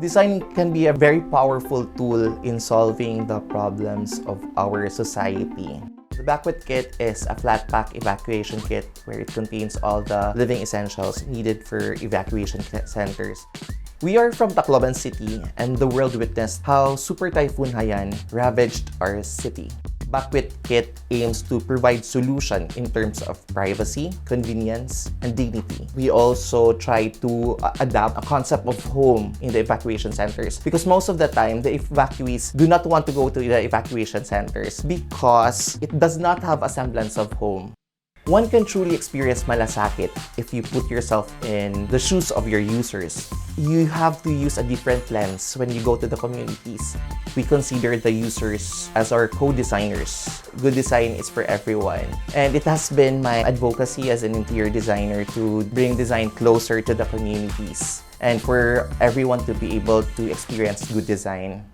Design can be a very powerful tool in solving the problems of our society. The Bakwit kit is a flat pack evacuation kit where it contains all the living essentials needed for evacuation centers. We are from Tacloban City, and the world witnessed how Super Typhoon Haiyan ravaged our city. Bakwit kit aims to provide solution in terms of privacy, convenience, and dignity. We also try to adapt a concept of home in the evacuation centers because most of the time, the evacuees do not want to go to the evacuation centers because it does not have a semblance of home. One can truly experience malasakit if you put yourself in the shoes of your users. You have to use a different lens when you go to the communities. We consider the users as our co-designers. Good design is for everyone. And it has been my advocacy as an interior designer to bring design closer to the communities and for everyone to be able to experience good design.